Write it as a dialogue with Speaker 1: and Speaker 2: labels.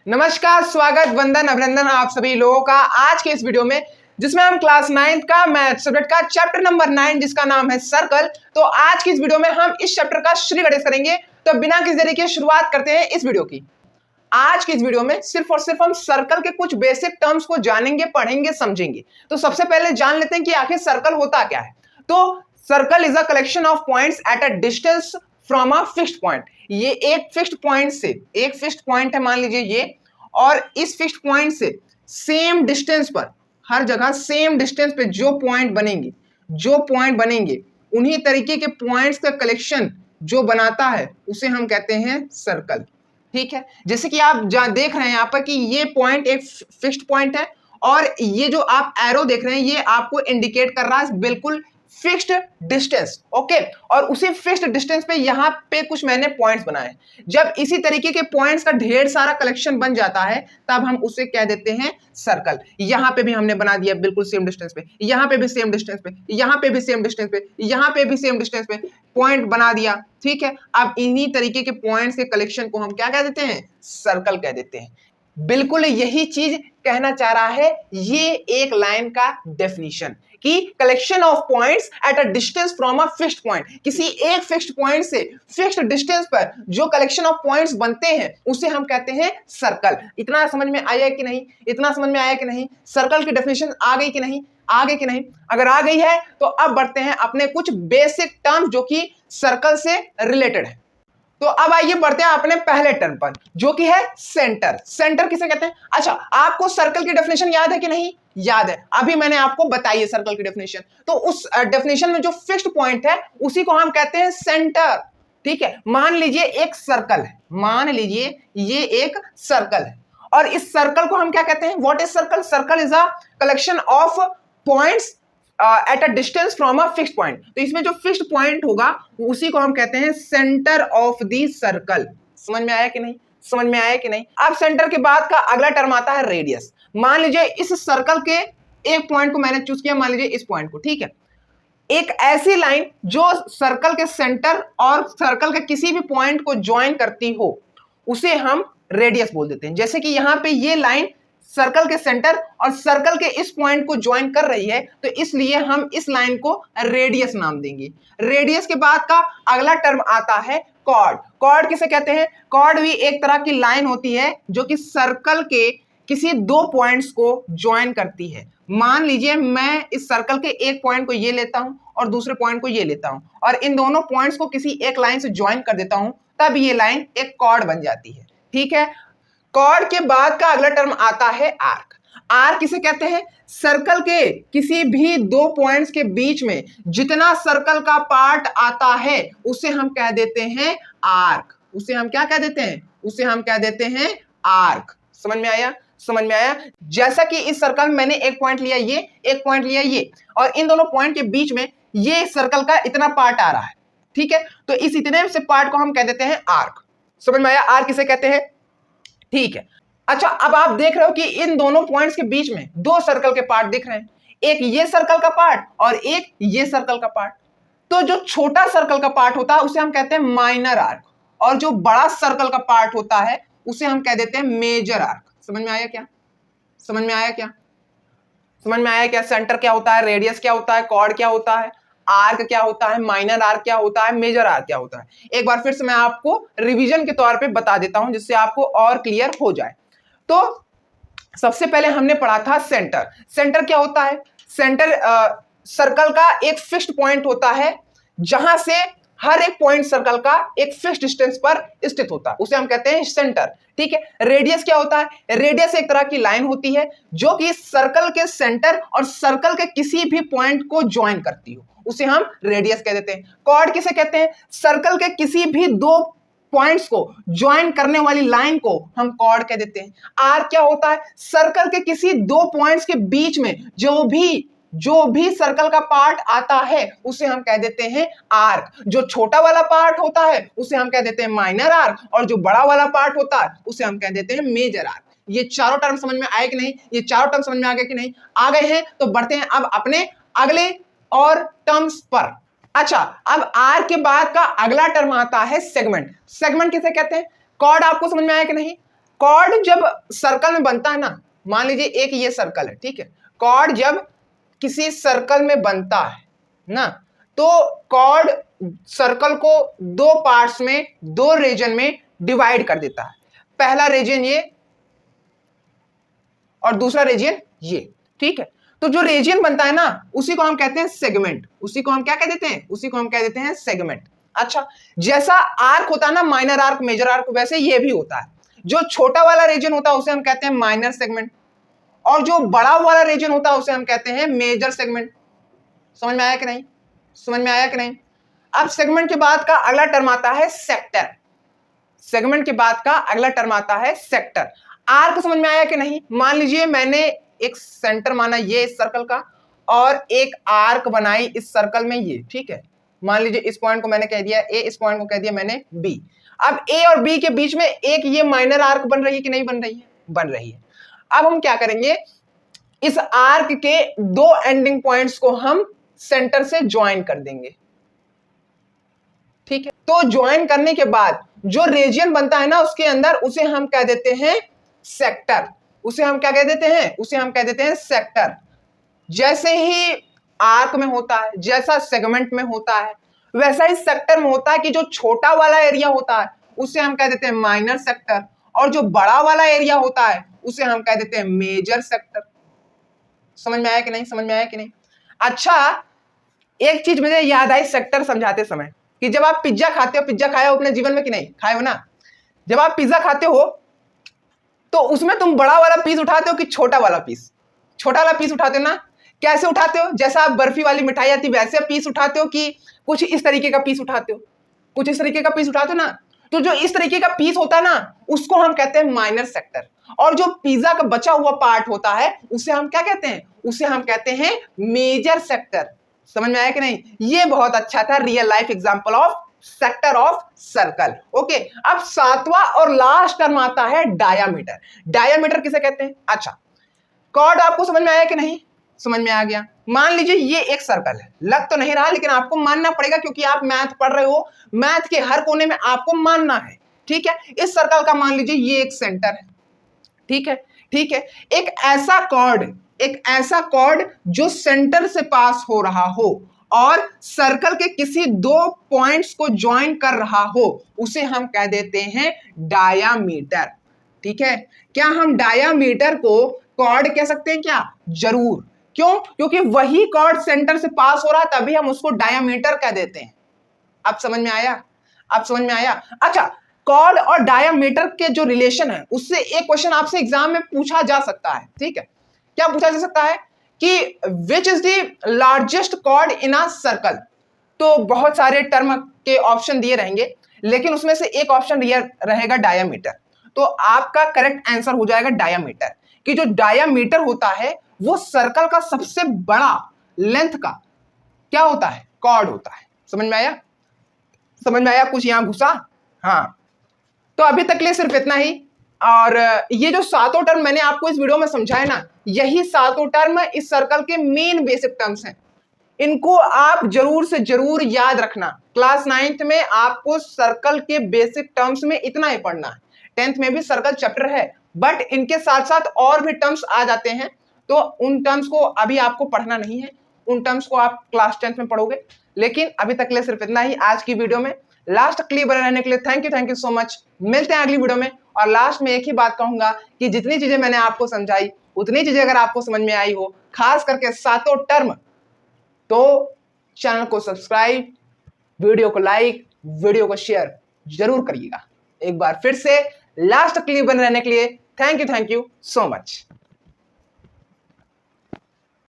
Speaker 1: नमस्कार, स्वागत, वंदन, अभिनंदन आप सभी लोगों का आज के इस वीडियो में, जिसमें हम क्लास 9 का मैथ सब्जेक्ट का चैप्टर नंबर 9 जिसका नाम है सर्कल। तो आज की इस वीडियो में हम इस चैप्टर का श्रीगणेश करेंगे। तो बिना किसी देरी के शुरुआत करते हैं इस वीडियो की। आज की इस वीडियो में सिर्फ और सिर्फ हम सर्कल के कुछ बेसिक टर्म्स को जानेंगे, पढ़ेंगे, समझेंगे। तो सबसे पहले जान लेते हैं कि आखिर सर्कल होता क्या है। तो circle is a collection of points at a distance from a fixed point. ये एक फिक्स्ड पॉइंट से, एक फिक्स्ड पॉइंट है मान लीजिए ये, और इस फिक्स्ड पॉइंट से सेम डिस्टेंस पर, हर जगह सेम डिस्टेंस पे जो पॉइंट बनेंगे उन्हीं तरीके के पॉइंट्स का कलेक्शन जो बनाता है उसे हम कहते हैं सर्कल। ठीक है, जैसे कि आप देख रहे हैं यहाँ पर कि ये पॉइंट एक फिक्स्ड पॉइंट है और ये जो आप एरो देख रहे हैं ये आपको इंडिकेट कर रहा है बिल्कुल फिक्स्ड डिस्टेंस। ओके, और उसी फिक्स्ड डिस्टेंस पे यहाँ पे कुछ मैंने पॉइंट्स बनाए। जब इसी तरीके के पॉइंट्स का ढेर सारा कलेक्शन बन जाता है तब हम उसे कह देते हैं सर्कल। यहाँ पे भी हमने बना दिया बिल्कुल सेम डिस्टेंस पे, यहाँ पे भी सेम डिस्टेंस पे, यहाँ पे भी सेम डिस्टेंस पे, यहाँ पे भी सेम डिस्टेंस पे पॉइंट बना दिया। ठीक है, अब इन्हीं तरीके के पॉइंट्स के कलेक्शन को हम क्या कह देते हैं? सर्कल कह देते हैं। बिल्कुल यही चीज कहना चाह रहा है ये एक लाइन का डेफिनेशन कि collection of points at a distance from a fixed point. किसी एक फिक्स्ड पॉइंट से फिक्स्ड डिस्टेंस पर जो कलेक्शन ऑफ पॉइंट्स बनते हैं उसे हम कहते हैं सर्कल। इतना समझ में आया कि नहीं? इतना समझ में आया कि नहीं? सर्कल की डेफिनेशन आ गई कि नहीं? आ गई कि नहीं? अगर आ गई है तो अब बढ़ते हैं अपने कुछ बेसिक टर्म्स जो कि सर्कल से रिलेटेड है। तो अब आइए बढ़ते हैं अपने पहले टर्म पर जो कि है सेंटर। सेंटर किसे कहते हैं? अच्छा, आपको सर्कल की डेफिनेशन याद है कि नहीं? याद है, अभी मैंने आपको बताई है सर्कल की डेफिनेशन। तो उस डेफिनेशन में जो फिक्स्ड पॉइंट है उसी को हम कहते हैं सेंटर। ठीक है, मान लीजिए एक सर्कल है, मान लीजिए ये एक सर्कल है और इस सर्कल को हम क्या कहते हैं? What is circle? Circle is a collection of points at a distance from a fixed point. तो इसमें जो फिक्स्ड पॉइंट होगा उसी को हम कहते हैं सेंटर ऑफ द सर्कल। समझ में आया कि नहीं? समझ में आया कि नहीं? अब सेंटर के बाद का अगला टर्म आता है रेडियस। मान लीजिए इस सर्कल के एक पॉइंट को मैंने चूज किया, मान लीजिए इस पॉइंट को। ठीक है, एक ऐसी लाइन जो सर्कल के सेंटर और सर्कल के किसी भी पॉइंट को ज्वाइन करती हो उसे हम रेडियस बोल देते हैं। जैसे कि यहां पे ये लाइन सर्कल के सेंटर और सर्कल के इस पॉइंट को ज्वाइन कर रही है तो इसलिए हम इस लाइन को रेडियस नाम देंगे। रेडियस के बाद का अगला टर्म आता है कॉर्ड। कॉर्ड किसे कहते हैं? कॉर्ड भी एक तरह की लाइन होती है जो कि सर्कल के किसी दो पॉइंट्स को ज्वाइन करती है। मान लीजिए मैं इस सर्कल के एक पॉइंट को ये लेता हूं और दूसरे पॉइंट को ये लेता हूं और इन दोनों पॉइंट्स को किसी एक लाइन से ज्वाइन कर देता हूं, तब ये लाइन एक कॉर्ड बन जाती है। ठीक है, कॉर्ड के बाद का अगला टर्म आता है आर्क। आर्क किसे कहते हैं? सर्कल के किसी भी दो पॉइंट्स के बीच में जितना सर्कल का पार्ट आता है उसे हम कह देते हैं आर्क। उसे हम क्या कह देते हैं? उसे हम कह देते हैं आर्क। समझ में आया? समझ में आया? जैसा कि इस सर्कल में मैंने एक पॉइंट लिया ये, एक पॉइंट लिया ये, और इन दोनों पॉइंट के बीच में ये सर्कल का इतना पार्ट आ रहा है। ठीक है, तो इस इतने से पार्ट को हम कह देते हैं आर्क। समझ में आया? आर्क किसे कहते हैं? ठीक है, अच्छा, अब आप देख रहे हो कि इन दोनों पॉइंट्स के बीच में दो सर्कल के पार्ट दिख रहे हैं, एक ये सर्कल का पार्ट और एक ये सर्कल का पार्ट। तो जो छोटा सर्कल का पार्ट होता है उसे हम कहते हैं माइनर आर्क और जो बड़ा सर्कल का पार्ट होता है उसे हम कह देते हैं मेजर आर्क। समझ में आया क्या? समझ में आया क्या? समझ में आया क्या? सेंटर क्या होता है, रेडियस क्या होता है, कॉर्ड क्या होता है, आर्क क्या होता है, माइनर आर्क क्या होता है, मेजर आर्क क्या होता है। एक बार फिर से मैं आपको रिवीजन के तौर पे बता देता हूं जिससे आपको और क्लियर हो जाए। तो सबसे पहले हमने पढ़ा था सेंटर। सेंटर क्या होता है? सेंटर सर्कल का एक फिक्स्ड पॉइंट होता है जहां से हर एक पॉइंट सर्कल का एक फिक्स्ड डिस्टेंस पर स्थित होता है, उसे हम कहते हैं सेंटर। ठीक है, रेडियस क्या होता है? रेडियस एक तरह की लाइन होती है जो कि सर्कल के सेंटर और सर्कल के किसी भी पॉइंट को ज्वाइन करती हो, उसे हम रेडियस कह देते हैं। कॉर्ड किसे कहते हैं? सर्कल के किसी भी दो पॉइंट्स को ज्वाइन करने वाली लाइन को हम कॉर्ड कह देते हैं। आर्क क्या होता है? सर्कल के किसी दो पॉइंट्स के बीच में जो भी सर्कल का पार्ट आता है उसे हम कह देते हैं आर्क। जो छोटा वाला पार्ट होता है उसे हम कह देते हैं माइनर आर्क और जो बड़ा वाला पार्ट होता है उसे हम कह देते हैं मेजर आर्क। ये चारों टर्म समझ में आए कि नहीं? ये चारों टर्म समझ में आ गए कि नहीं? आ गए हैं तो बढ़ते हैं अब अपने अगले और टर्म्स पर। अच्छा, अब आर्क के बाद का अगला टर्म आता है सेगमेंट। सेगमेंट किसे कहते हैं? कॉर्ड आपको समझ में आया कि नहीं? कॉर्ड जब सर्कल में बनता है ना, मान लीजिए एक ये सर्कल है, ठीक है, कॉर्ड जब किसी सर्कल में बनता है ना, तो कॉर्ड सर्कल को दो पार्ट्स में, दो रीजन में डिवाइड कर देता है। पहला रीजन ये और दूसरा रीजन ये, ठीक है। तो जो रीजन बनता है ना, उसी को हम कहते हैं सेगमेंट। उसी को हम क्या कह देते हैं? उसी को हम कह देते हैं सेगमेंट। अच्छा, जैसा आर्क होता है ना, माइनर आर्क, मेजर आर्क, वैसे ये भी होता है। जो छोटा वाला रीजन होता है उसे हम कहते हैं माइनर सेगमेंट, और जो बड़ा वाला रीजन होता है उसे हम कहते हैं मेजर सेगमेंट। समझ में आया कि नहीं? समझ में आया कि नहीं? अब सेगमेंट के बाद का अगला टर्म आता है सेक्टर। सेगमेंट के बाद का अगला टर्म आता है सेक्टर। आर्क समझ में आया कि नहीं? मान लीजिए मैंने एक सेंटर माना ये इस सर्कल का, और एक आर्क बनाई इस सर्कल में ये, ठीक है। मान लीजिए इस पॉइंट को मैंने कह दिया ए, इस पॉइंट को कह दिया मैंने बी। अब ए और बी के बीच में एक ये माइनर आर्क बन रही है कि नहीं बन रही है? बन रही है। अब हम क्या करेंगे, इस आर्क के दो एंडिंग पॉइंट्स को हम सेंटर से ज्वाइन कर देंगे, ठीक है। तो ज्वाइन करने के बाद जो रीजन बनता है ना उसके अंदर, उसे हम कह देते हैं सेक्टर। उसे हम क्या कह देते हैं? उसे हम कह देते हैं सेक्टर। जैसे ही आर्क में होता है, जैसा सेगमेंट में होता है, वैसा ही सेक्टर में होता है कि जो छोटा वाला एरिया होता है उसे हम कह देते हैं माइनर सेक्टर, और जो बड़ा वाला एरिया होता है उसे हम कह देते हैं मेजर सेक्टर। समझ में आया कि नहीं? समझ में आया कि नहीं? अच्छा, एक चीज मुझे याद आई सेक्टर समझाते समय, कि जब आप पिज्जा खाते हो, पिज्जा खाया हो अपने जीवन में कि नहीं? खाए हो ना? जब आप पिज्जा खाते हो तो उसमें तुम बड़ा वाला पीस उठाते हो कि छोटा वाला पीस? छोटा वाला पीस उठाते हो ना? कैसे उठाते हो? जैसा आप बर्फी वाली मिठाई आती वैसे पीस उठाते हो कि कुछ इस तरीके का पीस उठाते हो? कुछ इस तरीके का पीस उठाते हो ना? तो जो इस तरीके का पीस होता है ना, उसको हम कहते हैं माइनर सेक्टर। और जो पिज्जा का बचा हुआ पार्ट होता है उसे हम क्या कहते हैं? उसे हम कहते हैं मेजर सेक्टर। समझ में आया कि नहीं? ये बहुत अच्छा था real life example of sector of circle. Okay, अब सातवां और लास्ट टर्म आता है डायामीटर। डायामीटर किसे कहते हैं? अच्छा, कॉर्ड आपको समझ में आया कि नहीं? समझ में आ गया। मान लीजिए ये एक सर्कल है, लग तो नहीं रहा लेकिन आपको मानना पड़ेगा क्योंकि आप मैथ पढ़ रहे हो, मैथ के हर कोने में आपको मानना है, ठीक है। इस सर्कल का मान लीजिए ये एक सेंटर है, ठीक है, ठीक है। एक ऐसा कॉर्ड जो सेंटर से पास हो रहा हो और सर्कल के किसी दो पॉइंट्स को ज्वाइन कर रहा हो, उसे हम कह देते हैं डायामीटर, ठीक है। क्या हम डायामीटर को कॉर्ड कह सकते हैं क्या? जरूर। क्यों? क्योंकि वही कॉर्ड सेंटर से पास हो रहा है, तभी हम उसको डायामीटर कह देते हैं। अब समझ में आया? अब समझ में आया? अच्छा, कॉर्ड और डायामीटर के जो रिलेशन है उससे एक क्वेश्चन आपसे एग्जाम में पूछा जा सकता है, ठीक है। क्या पूछा जा सकता है कि which is the largest chord in a circle? तो बहुत सारे टर्म के ऑप्शन दिए रहेंगे, लेकिन उसमें से एक ऑप्शन रहेगा डायामीटर। तो आपका करेक्ट आंसर हो जाएगा डायामीटर, कि जो डायामीटर होता है वो सर्कल का सबसे बड़ा लेंथ का क्या होता है? कॉर्ड होता है। समझ में आया? समझ में आया? कुछ यहां घुसा? हाँ, तो अभी तक ले सिर्फ इतना ही। और ये जो सातों टर्म मैंने आपको इस वीडियो में समझाया ना, यही सातों टर्म इस सर्कल के मेन बेसिक टर्म्स हैं। इनको आप जरूर से जरूर याद रखना। क्लास 9th में आपको सर्कल के बेसिक टर्म्स में इतना ही पढ़ना है। 10th में भी सर्कल चैप्टर है, बट इनके साथ साथ और भी टर्म्स आ जाते हैं, तो उन टर्म्स को अभी आपको पढ़ना नहीं है, उन टर्म्स को आप क्लास 10th में पढ़ोगे। लेकिन अभी तक ले सिर्फ इतना ही आज की वीडियो में। लास्ट क्लिप बने रहने के लिए थैंक यू सो मच। मिलते हैं अगली वीडियो में। और लास्ट में एक ही बात कहूंगा कि जितनी चीजें मैंने आपको समझाई उतनी चीजें अगर आपको समझ में आई हो, खास करके सातों टर्म, तो चैनल को सब्सक्राइब, वीडियो को लाइक, वीडियो को शेयर जरूर करिएगा। एक बार फिर से लास्ट क्लिप बने रहने के लिए थैंक यू सो मच।